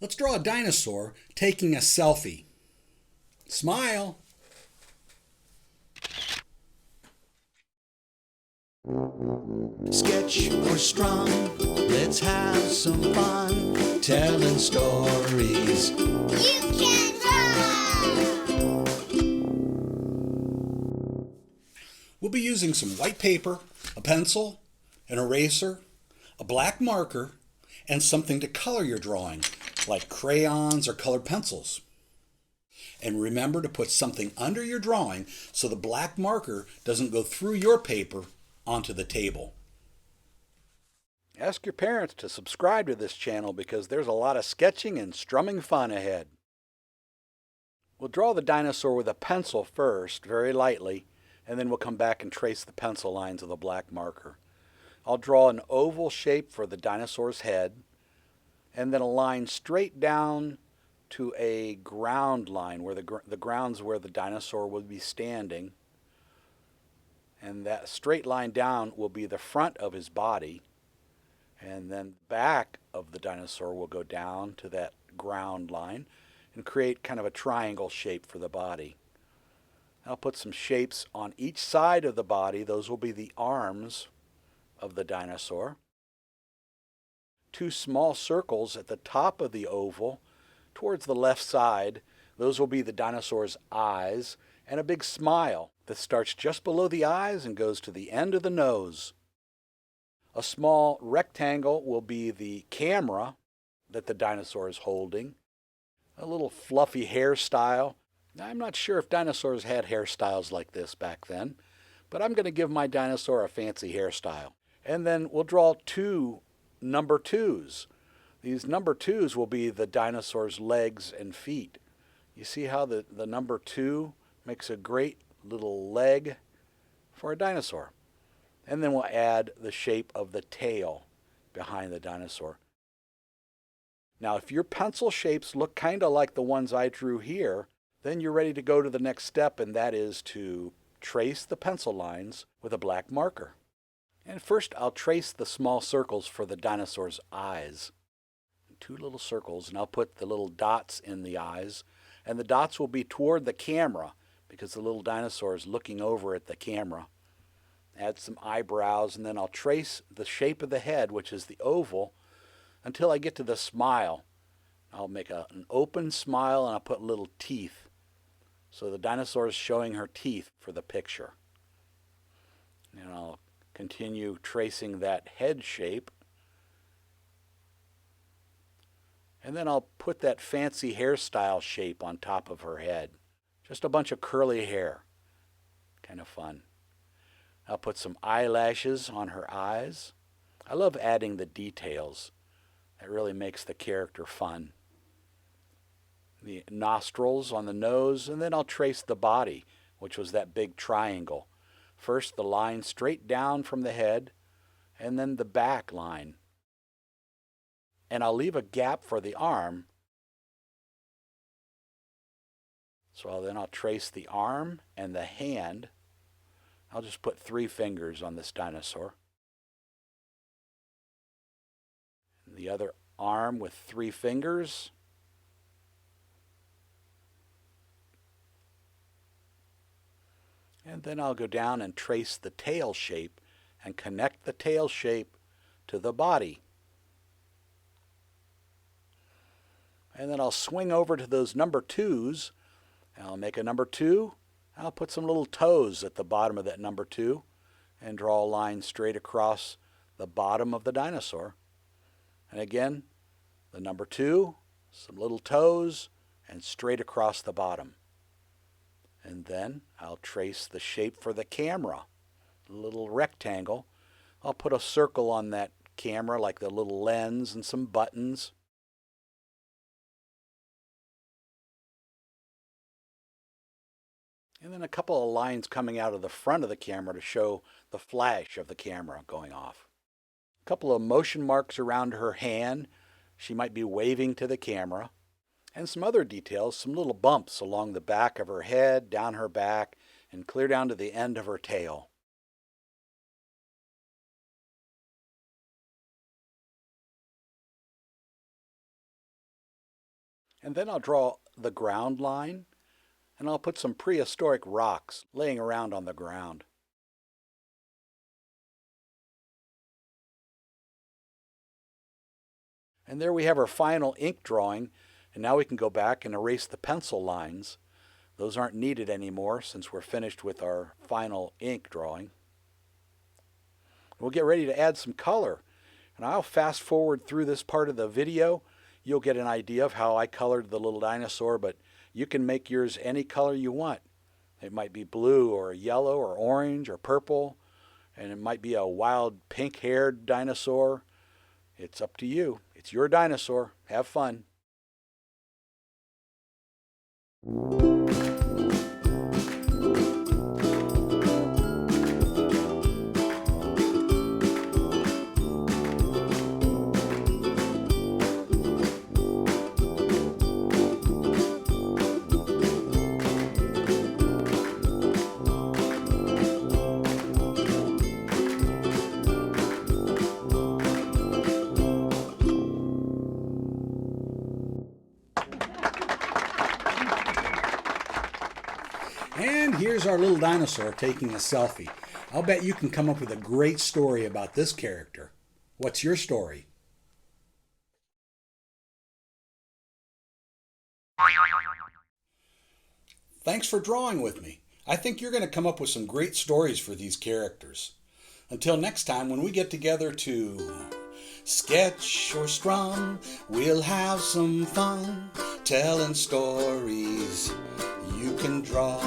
Let's draw a dinosaur taking a selfie. Smile. Sketch or strung, let's have some fun telling stories. Uke-n-draw! We'll be using some white paper, a pencil, an eraser, a black marker, and something to color your drawing, like crayons or colored pencils. And remember to put something under your drawing so the black marker doesn't go through your paper onto the table. Ask your parents to subscribe to this channel because there's a lot of sketching and strumming fun ahead. We'll draw the dinosaur with a pencil first, very lightly, and then we'll come back and trace the pencil lines with a black marker. I'll draw an oval shape for the dinosaur's head, and then a line straight down to a ground line where the ground's where the dinosaur will be standing. And that straight line down will be the front of his body. And then the back of the dinosaur will go down to that ground line and create kind of a triangle shape for the body. I'll put some shapes on each side of the body. Those will be the arms of the dinosaur. Two small circles at the top of the oval towards the left side. Those will be the dinosaur's eyes, and a big smile that starts just below the eyes and goes to the end of the nose. A small rectangle will be the camera that the dinosaur is holding. A little fluffy hairstyle. I'm not sure if dinosaurs had hairstyles like this back then, but I'm going to give my dinosaur a fancy hairstyle. And then we'll draw two number 2s. These number 2s will be the dinosaur's legs and feet. You see how the number 2 makes a great little leg for a dinosaur. And then we'll add the shape of the tail behind the dinosaur. Now, if your pencil shapes look kind of like the ones I drew here, then you're ready to go to the next step, and that is to trace the pencil lines with a black marker. And first, I'll trace the small circles for the dinosaur's eyes. Two little circles, and I'll put the little dots in the eyes. And the dots will be toward the camera because the little dinosaur is looking over at the camera. Add some eyebrows, and then I'll trace the shape of the head, which is the oval, until I get to the smile. I'll make an open smile, and I'll put little teeth. So the dinosaur is showing her teeth for the picture. And I'll continue tracing that head shape. And then I'll put that fancy hairstyle shape on top of her head. Just a bunch of curly hair. Kind of fun. I'll put some eyelashes on her eyes. I love adding the details. That really makes the character fun. The nostrils on the nose, and then I'll trace the body, which was that big triangle. First the line straight down from the head, and then the back line. And I'll leave a gap for the arm. So then I'll trace the arm and the hand. I'll just put 3 fingers on this dinosaur. And the other arm with 3 fingers. And then I'll go down and trace the tail shape and connect the tail shape to the body. And then I'll swing over to those number 2s, and I'll make a number 2. I'll put some little toes at the bottom of that number 2 and draw a line straight across the bottom of the dinosaur. And again, the number 2, some little toes, and straight across the bottom. And then I'll trace the shape for the camera, a little rectangle. I'll put a circle on that camera like the little lens and some buttons. And then a couple of lines coming out of the front of the camera to show the flash of the camera going off. A couple of motion marks around her hand. She might be waving to the camera. And some other details, some little bumps along the back of her head, down her back, and clear down to the end of her tail. And then I'll draw the ground line, and I'll put some prehistoric rocks laying around on the ground. And there we have our final ink drawing, and now we can go back and erase the pencil lines. Those aren't needed anymore since we're finished with our final ink drawing. We'll get ready to add some color, and I'll fast forward through this part of the video. You'll get an idea of how I colored the little dinosaur, but you can make yours any color you want. It might be blue or yellow or orange or purple, and it might be a wild pink-haired dinosaur. It's up to you. It's your dinosaur. Have fun. And here's our little dinosaur taking a selfie. I'll bet you can come up with a great story about this character. What's your story? Thanks for drawing with me. I think you're going to come up with some great stories for these characters. Until next time, when we get together to sketch or strum, we'll have some fun telling stories you can draw.